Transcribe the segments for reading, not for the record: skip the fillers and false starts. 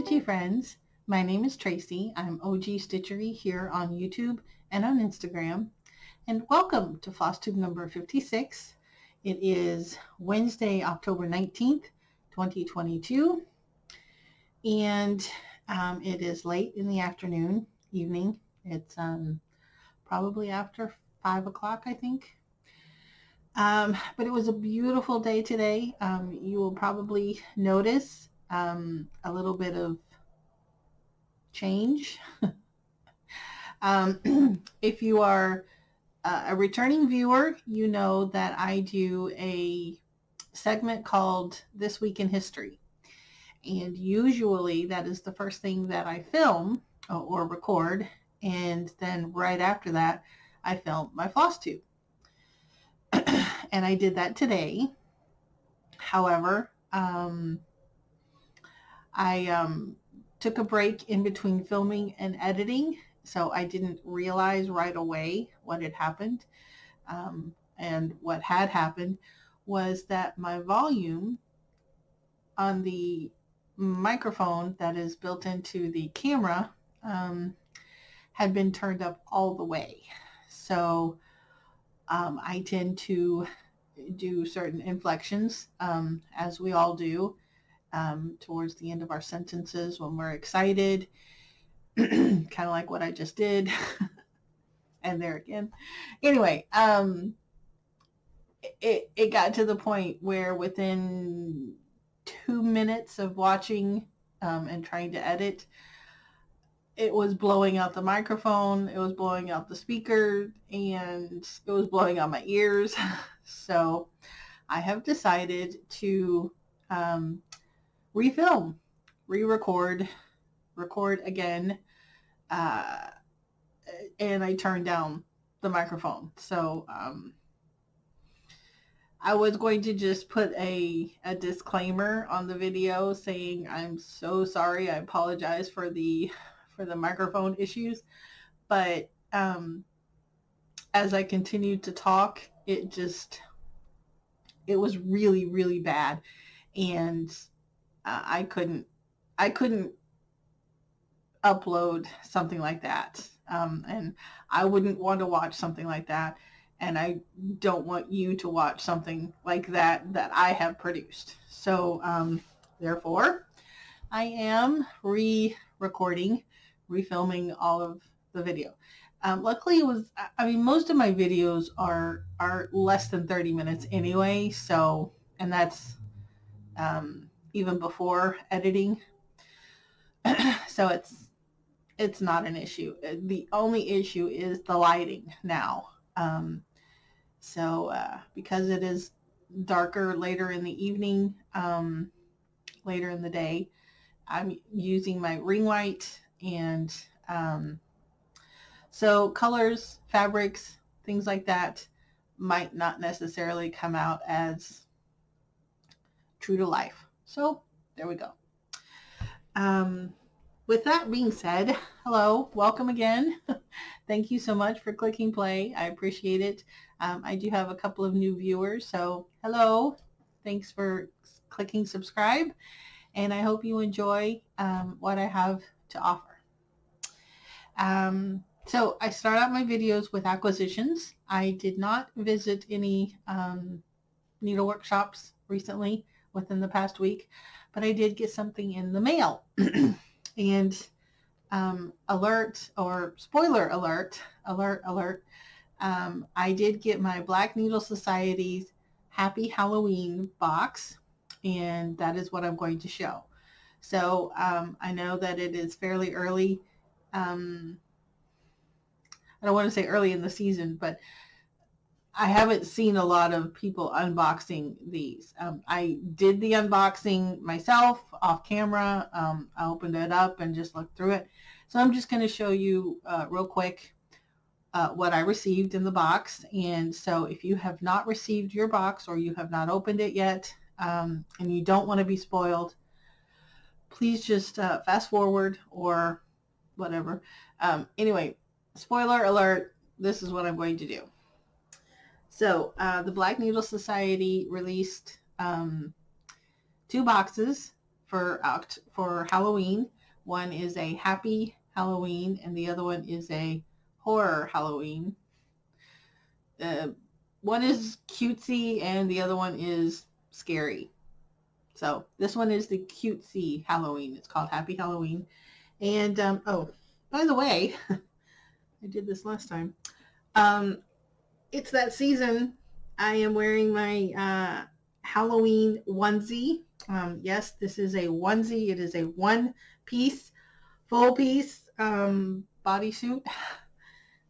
Stitchy friends. My name is Tracy. I'm OG Stitchery here on YouTube and on Instagram. And welcome to Flosstube number 56. It is Wednesday, October 19th, 2022. And it is late in the evening. It's probably after 5 o'clock, I think. But it was a beautiful day today. You will probably notice a little bit of change. If you are a returning viewer, you know that I do a segment called This Week in History. And usually that is the first thing that I film or record. And then right after that, I film my Flosstube. And I did that today. However, I took a break in between filming and editing, so I didn't realize right away what had happened. And what had happened was that my volume on the microphone that is built into the camera had been turned up all the way. So I tend to do certain inflections, as we all do, towards the end of our sentences when we're excited, kind of like what I just did. And there again. Anyway, it got to the point where within 2 minutes of watching and trying to edit, it was blowing out the microphone, it was blowing out the speaker, and it was blowing out my ears. So I have decided to refilm, re-record, record again, and I turned down the microphone. So I was going to just put a disclaimer on the video saying I'm so sorry, I apologize for the microphone issues, but as I continued to talk, it was really, really bad, and I couldn't upload something like that, and I wouldn't want to watch something like that, and I don't want you to watch something like that I have produced. So therefore, I am re-recording, refilming all of the video. Luckily, most of my videos are less than 30 minutes anyway, so, and that's even before editing. So it's not an issue. The only issue is the lighting now. Because it is darker later in the evening, later in the day, I'm using my ring light, and so colors, fabrics, things like that might not necessarily come out as true to life. So there we go. With that being said, hello, welcome again. Thank you so much for clicking play. I appreciate it. I do have a couple of new viewers, so hello. Thanks for clicking subscribe, and I hope you enjoy what I have to offer. So I start out my videos with acquisitions. I did not visit any needle workshops recently within the past week, but I did get something in the mail. And spoiler alert, I did get my Black Needle Society's Happy Halloween box, and that is what I'm going to show. So I know that it is fairly early. I don't want to say early in the season, but I haven't seen a lot of people unboxing these. I did the unboxing myself off camera. I opened it up and just looked through it. So I'm just going to show you real quick what I received in the box. And so if you have not received your box or you have not opened it yet, and you don't want to be spoiled, please just fast forward or whatever. Anyway, spoiler alert, this is what I'm going to do. So the Black Needle Society released 2 boxes for Halloween. One is a happy Halloween, and the other one is a horror Halloween. One is cutesy, and the other one is scary. So this one is the cutesy Halloween. It's called Happy Halloween. And oh, by the way, I did this last time. It's that season. I am wearing my Halloween onesie. Yes, this is a onesie. It is a one-piece, full-piece bodysuit.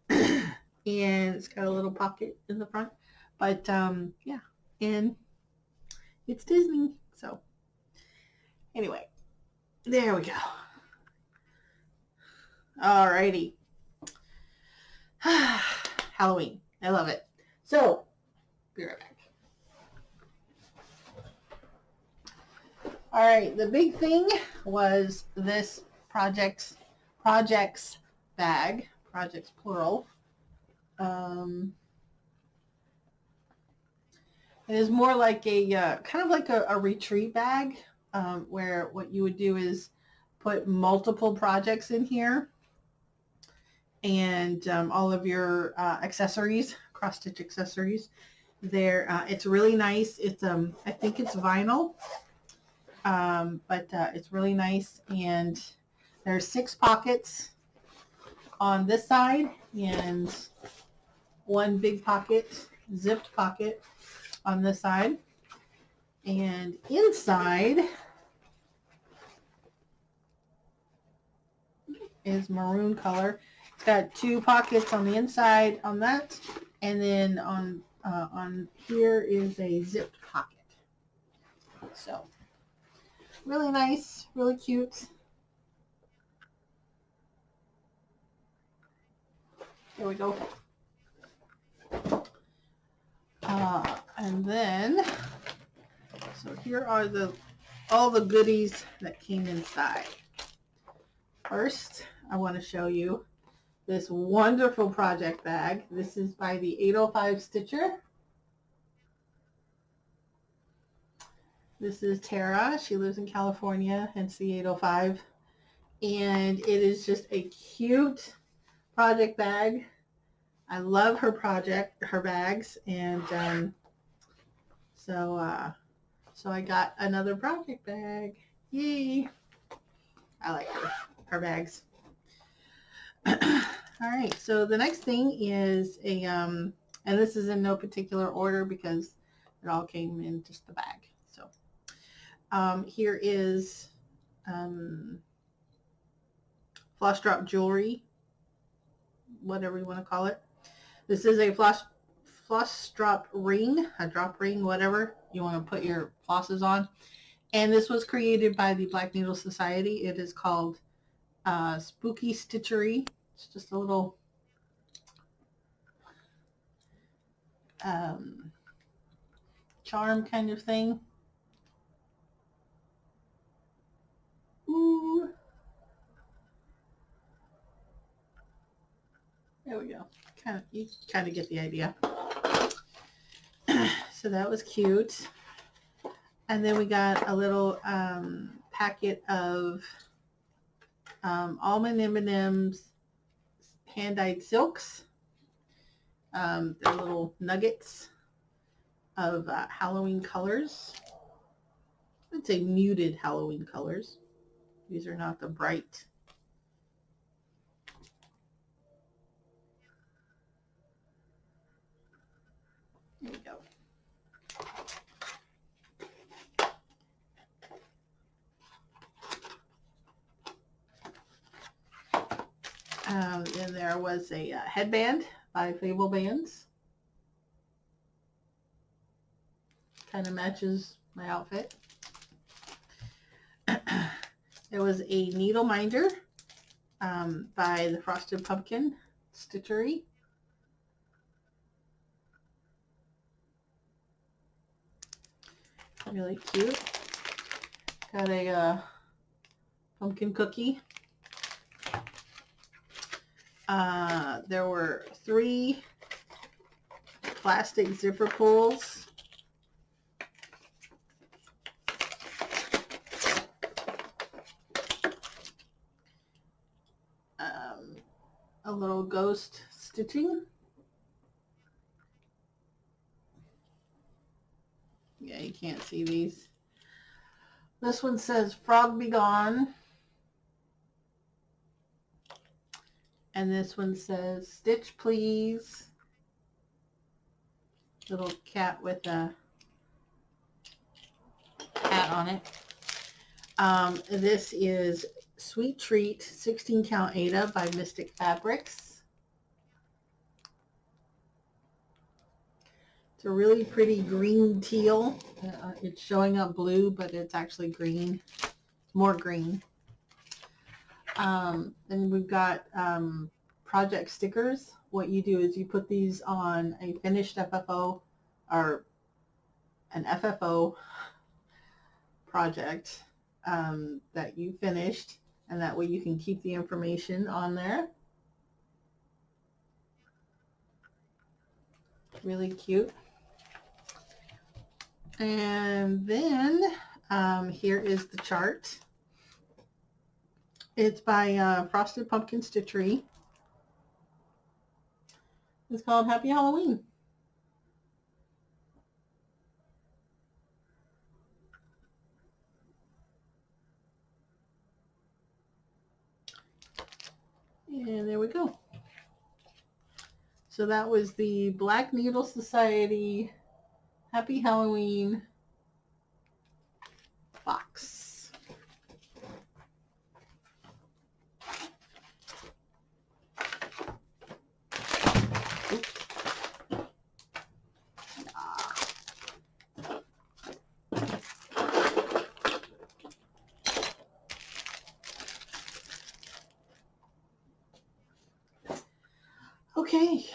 And it's got a little pocket in the front. But yeah, and it's Disney. So anyway, there we go. Alrighty. Halloween. I love it. So, be right back. Alright, the big thing was this projects bag. Projects plural. It is more like a kind of like a retreat bag, where what you would do is put multiple projects in here, and all of your accessories, cross stitch accessories. There, it's really nice. It's I think it's vinyl, but it's really nice. And there's 6 pockets on this side, and one big pocket, zipped pocket on this side. And inside is maroon color. It's got 2 pockets on the inside on that, and then on here is a zipped pocket. So really nice, really cute. There we go. And then, so here are all the goodies that came inside. First, I want to show you this wonderful project bag. This is by the 805 Stitcher. This is Tara. She lives in California, hence the 805. And it is just a cute project bag. I love her bags, and so I got another project bag. Yay! I like her bags. All right, so the next thing is a and this is in no particular order because it all came in just the bag. So here is floss drop jewelry, whatever you want to call it. This is a floss drop ring, a drop ring, whatever you want to put your flosses on. And this was created by the Black Needle Society. It is called Spooky Stitchery. It's just a little charm kind of thing. Ooh. There we go. You kind of get the idea. So that was cute. And then we got a little packet of almond M&M's hand-dyed silks. They're little nuggets of Halloween colors. I'd say muted Halloween colors. These are not the bright. There we go. Then there was a headband by Fable Bands. Kind of matches my outfit. There was a needle minder by the Frosted Pumpkin Stitchery. Really cute. Got a pumpkin cookie. There were 3 plastic zipper pulls. a little ghost stitching. Yeah, you can't see these. This one says Frog Be Gone. And this one says Stitch Please. Little cat with a hat on it. This is Sweet Treat 16 Count Ada by Mystic Fabrics. It's a really pretty green teal. It's showing up blue, but it's actually green. More green. Then we've got project stickers. What you do is you put these on a finished FFO or an FFO project that you finished, and that way you can keep the information on there. Really cute. And then here is the chart. It's by Frosted Pumpkin Stitchery. It's called Happy Halloween. And there we go. So that was the Black Needle Society Happy Halloween box. Oops. Okay,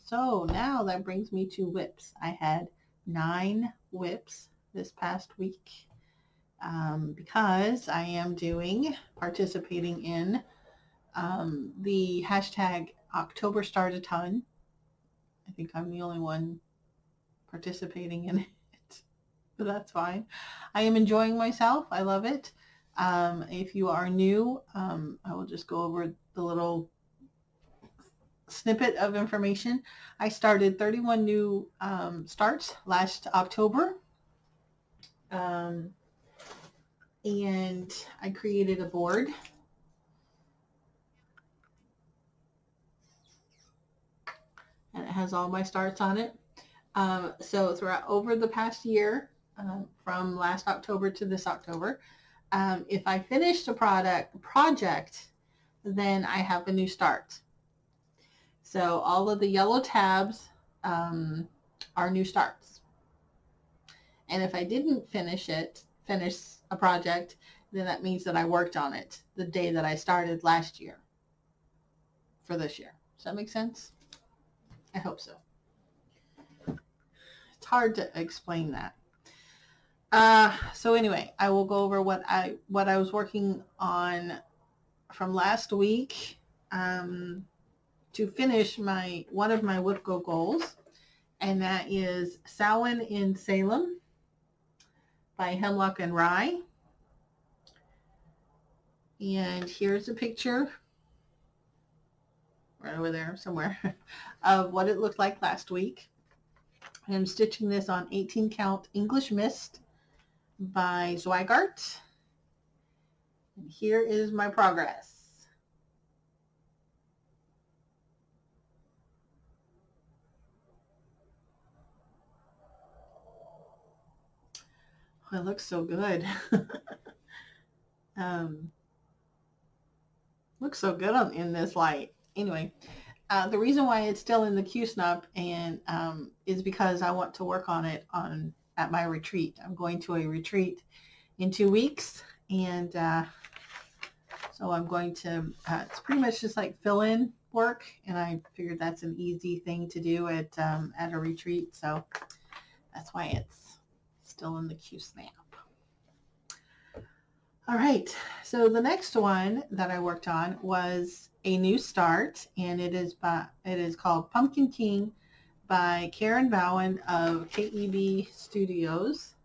so now that brings me to WIPS. I had 9 WIPS this past week because I am participating in the hashtag October Start-a-Ton. I think I'm the only one participating in it, but that's fine. I am enjoying myself. I love it. If you are new, I will just go over the little snippet of information. I started 31 new starts last October, and I created a board. And it has all my starts on it. So throughout over the past year, from last October to this October, if I finished a project, then I have a new start. So all of the yellow tabs are new starts. And if I didn't finish a project, then that means that I worked on it the day that I started last year for this year. Does that make sense? I hope so. It's hard to explain that. So anyway, I will go over what I was working on from last week to finish one of my WIPGO goals, and that is Samhain in Salem by Hemlock and Rye. And here's a picture right over there somewhere of what it looked like last week. I'm stitching this on 18 count English Mist by Zweigart. And here is my progress. Oh, it looks so good. Looks so good in this light. Anyway, the reason why it's still in the Q-snap and is because I want to work on it at my retreat. I'm going to a retreat in 2 weeks, and so I'm going to, it's pretty much just like fill-in work, and I figured that's an easy thing to do at a retreat, so that's why it's still in the Q-snap. All right, so the next one that I worked on was a new start, and it is called Pumpkin King by Karen Bowen of KEB Studios.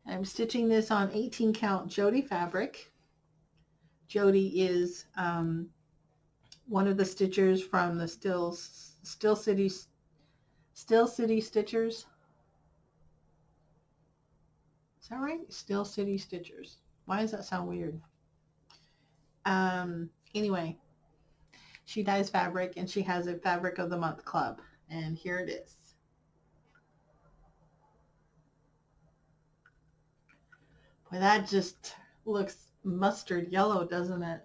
I'm stitching this on 18 count Jody fabric. Jody is one of the stitchers from the Still City Stitchers. Is that right? Still City Stitchers. Why does that sound weird? Anyway, she dyes fabric and she has a Fabric of the Month club. And here it is. Boy, that just looks mustard yellow, doesn't it?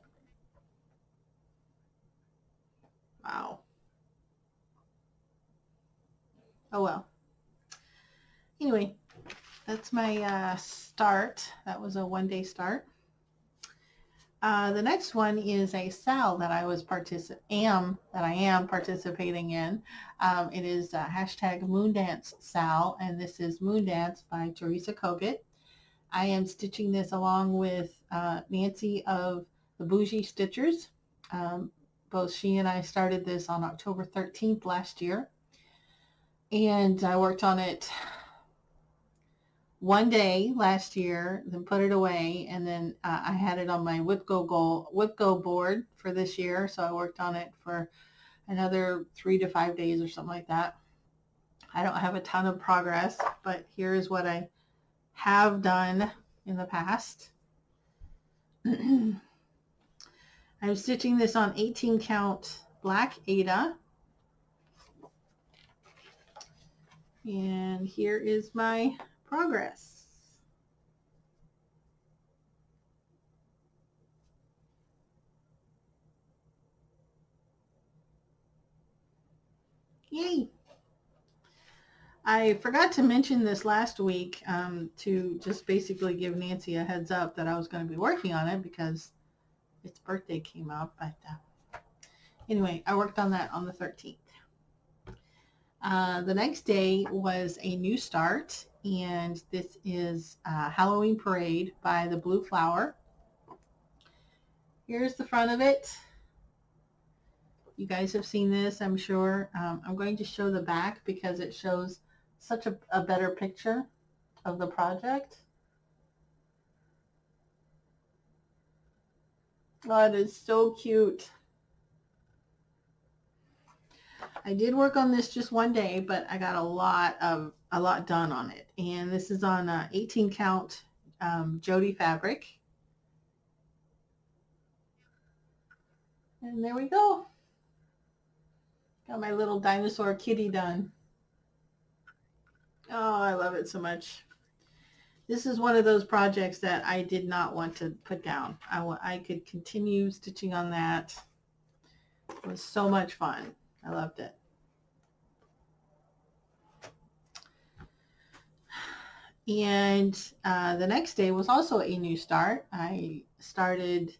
Wow. Oh well. Anyway, that's my start. That was a one-day start. The next one is a SAL that I am participating in. It is hashtag Moondance SAL, and this is Moondance by Teresa Kogut. I am stitching this along with Nancy of the Bougie Stitchers. Both she and I started this on October 13th last year, and I worked on it one day last year, then put it away, and then I had it on my WIPGO board for this year, so I worked on it for another 3 to 5 days or something like that. I don't have a ton of progress, but here's what I have done in the past. I'm stitching this on 18 count black Ada, and here is my progress. Yay! I forgot to mention this last week to just basically give Nancy a heads up that I was going to be working on it because its birthday came up. But anyway, I worked on that on the 13th. The next day was a new start, and this is Halloween Parade by the Blue Flower. Here's the front of it. You guys have seen this, I'm sure. I'm going to show the back because it shows such a better picture of the project. Oh, it is so cute. I did work on this just one day, but I got a lot done on it. And this is on 18 count Jody fabric. And there we go. Got my little dinosaur kitty done. Oh, I love it so much. This is one of those projects that I did not want to put down. I could continue stitching on that. It was so much fun. I loved it. And the next day was also a new start. I started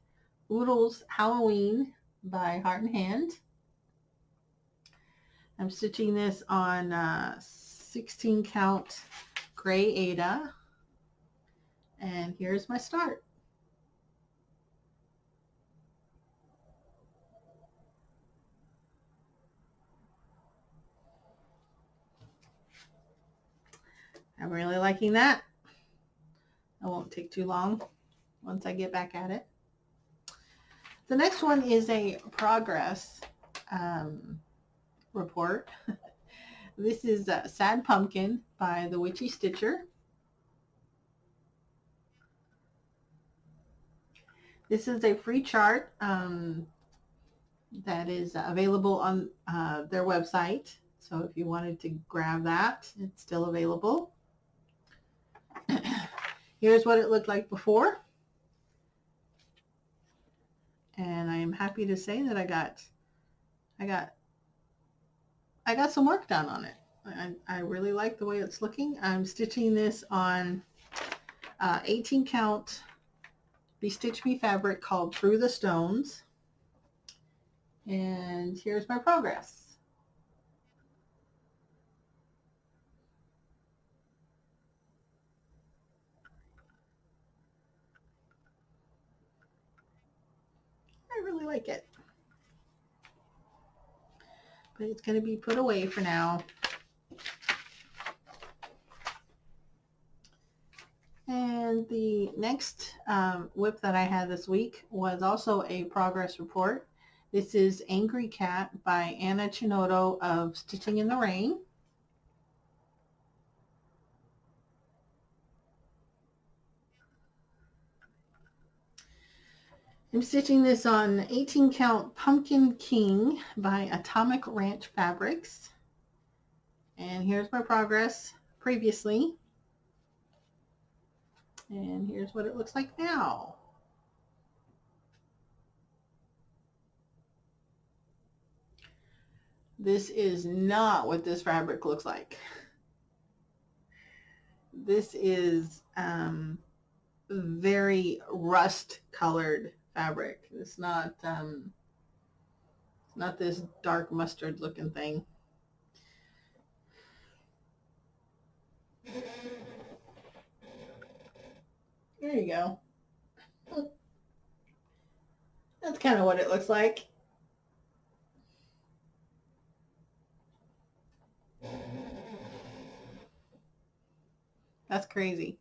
Oodles Halloween by Heart and Hand. I'm stitching this on 16 count gray Ada. And here's my start. I'm really liking that. It won't take too long once I get back at it. The next one is a progress report. This is Sad Pumpkin by the Witchy Stitcher. This is a free chart that is available on their website. So if you wanted to grab that, it's still available. Here's what it looked like before. And I am happy to say that I got some work done on it. I really like the way it's looking. I'm stitching this on 18 count Bestitch Me fabric called Through the Stones. And here's my progress. I really like it. But it's going to be put away for now. And the next WIP that I had this week was also a progress report. This is Angry Cat by Anna Chinoto of Stitching in the Rain. I'm stitching this on 18 count Pumpkin King by Atomic Ranch Fabrics. And here's my progress previously. And here's what it looks like now. This is not what this fabric looks like. This is very rust colored fabric. It's not this dark mustard looking thing. There you go. That's kind of what it looks like. That's crazy.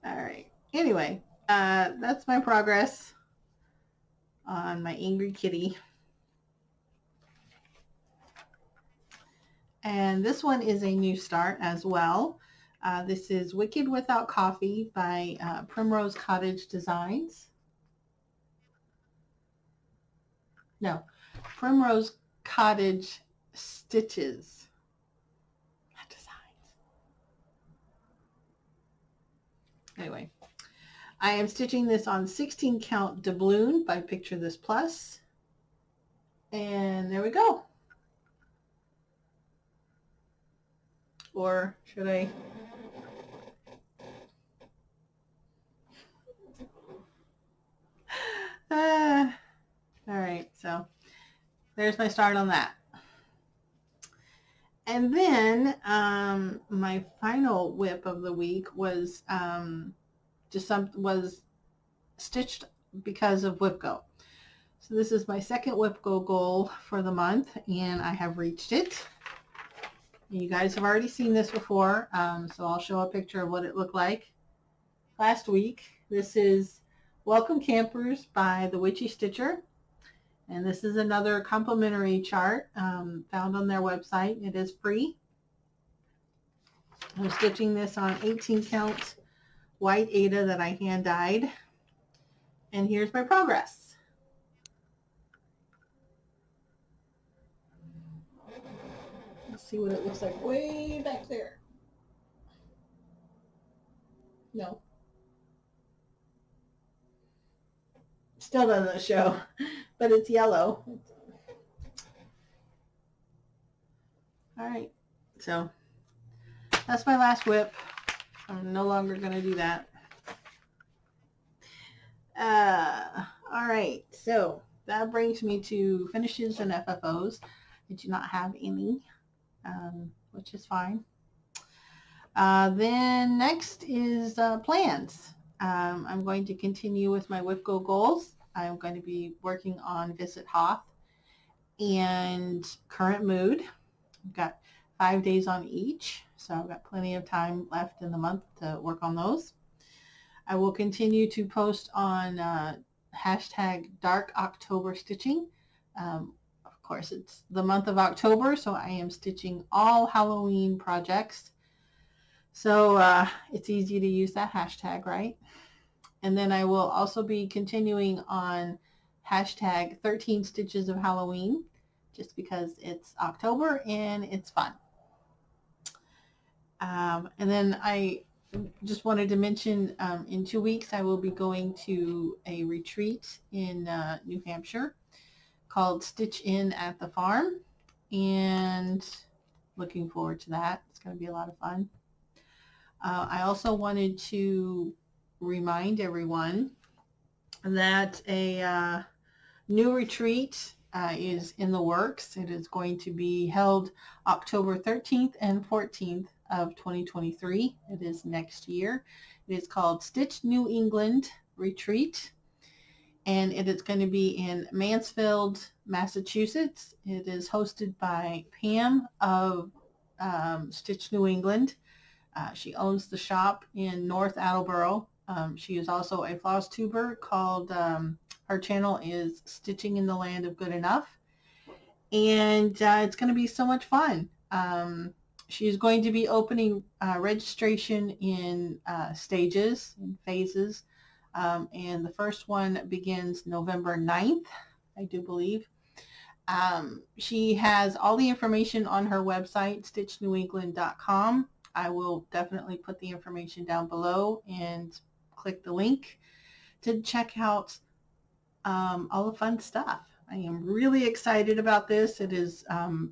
All right. Anyway, that's my progress on my Angry Kitty. And this one is a new start as well. This is Wicked Without Coffee by Primrose Cottage Designs. No, Primrose Cottage Stitches. Not designs. Anyway, I am stitching this on 16 count doubloon by Picture This Plus. And there we go. Or should I? All right, so there's my start on that. And then my final WIP of the week was was stitched because of WIPGO. So this is my second WIPGO goal for the month, and I have reached it. You guys have already seen this before, so I'll show a picture of what it looked like last week. This is Welcome Campers by the Witchy Stitcher. And this is another complimentary chart found on their website. It is free. I'm stitching this on 18 count white Aida that I hand dyed. And here's my progress. Let's see what it looks like way back there. No. Still doesn't show, but it's yellow. All right, so that's my last WIP. I'm no longer going to do that. All right, so that brings me to finishes and FFOs. I do not have any, which is fine. Then next is plans. I'm going to continue with my WIPGO goals. I'm going to be working on Visit Hoth and Current Mood. I've got 5 days on each, so I've got plenty of time left in the month to work on those. I will continue to post on hashtag Dark October Stitching. Of course, it's the month of October, so I am stitching all Halloween projects. So it's easy to use that hashtag, right? And then I will also be continuing on hashtag 13 Stitches of Halloween, just because it's October and it's fun. And then I just wanted to mention in 2 weeks I will be going to a retreat in New Hampshire called Stitch In at the Farm, and looking forward to that. It's going to be a lot of fun. I also wanted to remind everyone that a new retreat is in the works. It is going to be held October 13th and 14th of 2023. It is next year. It is called Stitch New England Retreat, and it is going to be in Mansfield, Massachusetts. It is hosted by Pam of Stitch New England. She owns the shop in North Attleboro. She is also a floss tuber called, her channel is Stitching in the Land of Good Enough. And it's going to be so much fun. She's going to be opening registration in stages, in phases. And the first one begins November 9th, I do believe. She has all the information on her website, stitchnewengland.com. I will definitely put the information down below and click the link to check out all the fun stuff. I am really excited about this. It is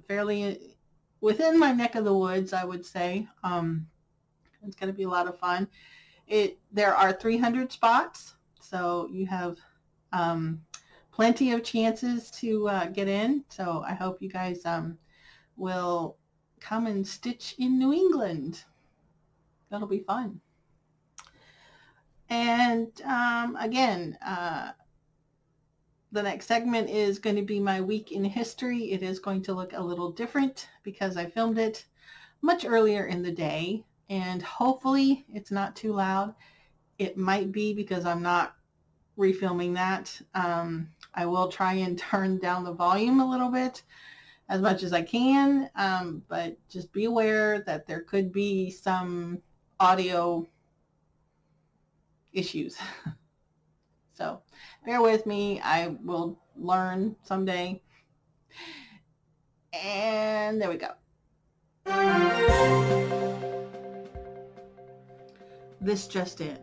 fairly within my neck of the woods, I would say. It's going to be a lot of fun. There are 300 spots, so you have plenty of chances to get in. So I hope you guys will come and stitch in New England. That'll be fun. And again, the next segment is going to be my week in history. It is going to look a little different because I filmed it much earlier in the day, and hopefully it's not too loud. It might be because I'm not refilming that. I will try and turn down the volume a little bit as much as I can, but just be aware that there could be some audio issues. So bear with me. I will learn someday. And there we go. This just in.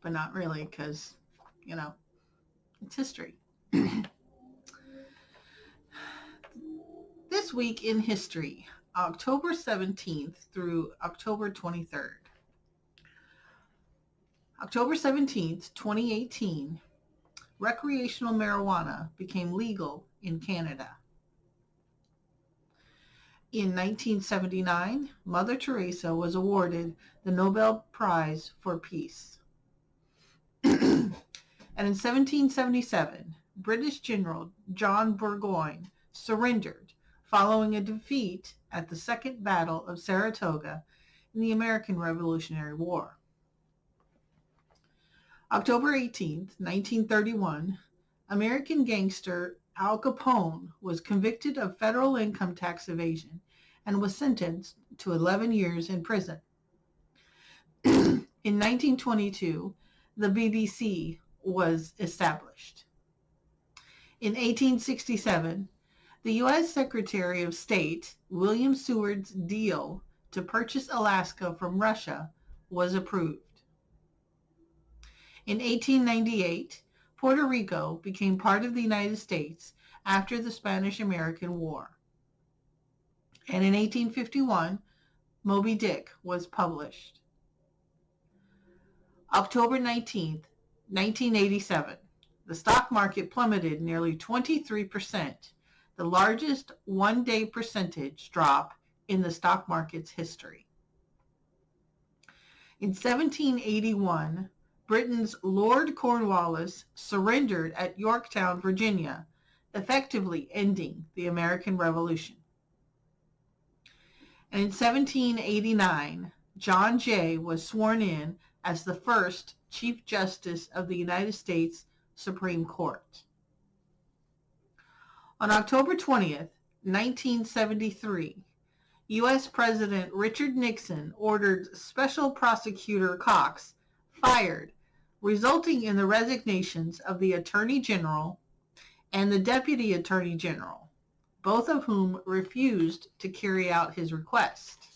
But not really, because, you know, it's history. This week in history, October 17th through October 23rd. October 17th, 2018, recreational marijuana became legal in Canada. In 1979, Mother Teresa was awarded the Nobel Prize for Peace. And in 1777, British General John Burgoyne surrendered following a defeat at the Second Battle of Saratoga in the American Revolutionary War. October 18th, 1931, American gangster Al Capone was convicted of federal income tax evasion and was sentenced to 11 years in prison. In 1922, the BBC was established. In 1867, the U.S. Secretary of State William Seward's deal to purchase Alaska from Russia was approved. In 1898, Puerto Rico became part of the United States after the Spanish-American War. And in 1851, Moby Dick was published. October 19th, 1987, the stock market plummeted nearly 23%, the largest one-day percentage drop in the stock market's history. In 1781, Britain's Lord Cornwallis surrendered at Yorktown, Virginia, effectively ending the American Revolution. And in 1789, John Jay was sworn in as the first Chief Justice of the United States Supreme Court. On October 20th, 1973, U.S. President Richard Nixon ordered Special Prosecutor Cox fired, resulting in the resignations of the Attorney General and the Deputy Attorney General, both of whom refused to carry out his request.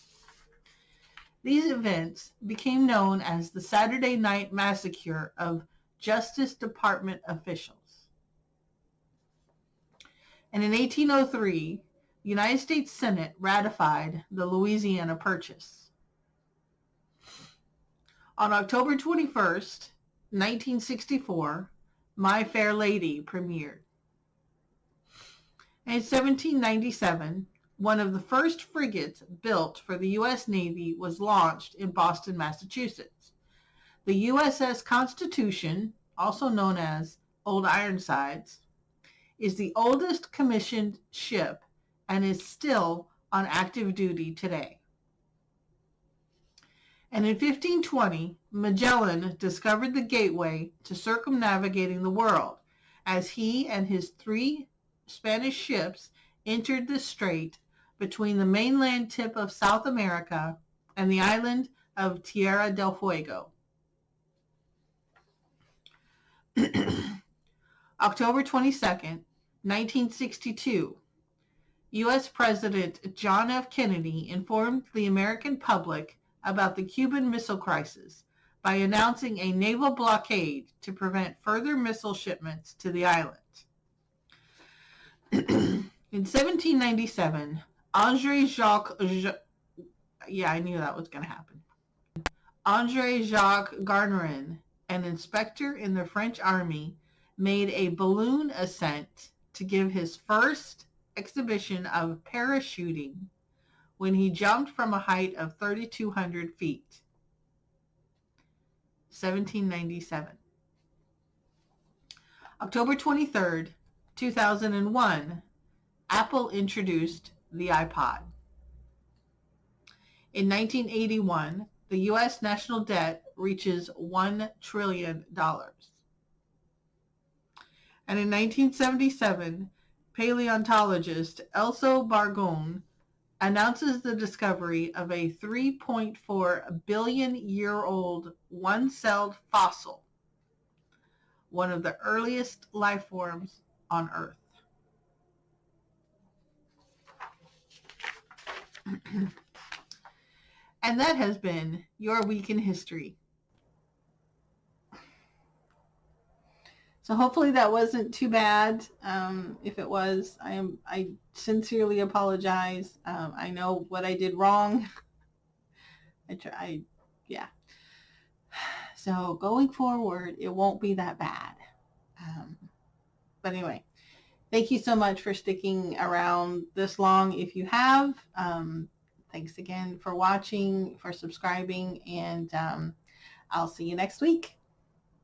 These events became known as the Saturday Night Massacre of Justice Department officials. And in 1803, the United States Senate ratified the Louisiana Purchase. On October 21st, 1964, My Fair Lady premiered. In 1797, one of the first frigates built for the U.S. Navy was launched in Boston, Massachusetts. The USS Constitution, also known as Old Ironsides, is the oldest commissioned ship and is still on active duty today. And in 1520, Magellan discovered the gateway to circumnavigating the world as he and his 3 Spanish ships entered the strait between the mainland tip of South America and the island of Tierra del Fuego. October 22nd, 1962, U.S. President John F. Kennedy informed the American public about the Cuban Missile Crisis by announcing a naval blockade to prevent further missile shipments to the island. In 1797, André Jacques Garnerin, an inspector in the French army, made a balloon ascent to give his first exhibition of parachuting when he jumped from a height of 3,200 feet. 1797. October 23rd, 2001, Apple introduced the iPod. In 1981, the U.S. national debt reaches $1 trillion. And in 1977, paleontologist Elso Bargone announces the discovery of a 3.4 billion year old one-celled fossil, one of the earliest life forms on Earth. And that has been your week in history. So hopefully that wasn't too bad. If it was, I sincerely apologize. I know what I did wrong. Yeah. So going forward, it won't be that bad. But anyway, thank you so much for sticking around this long. If you have, thanks again for watching, for subscribing, and I'll see you next week.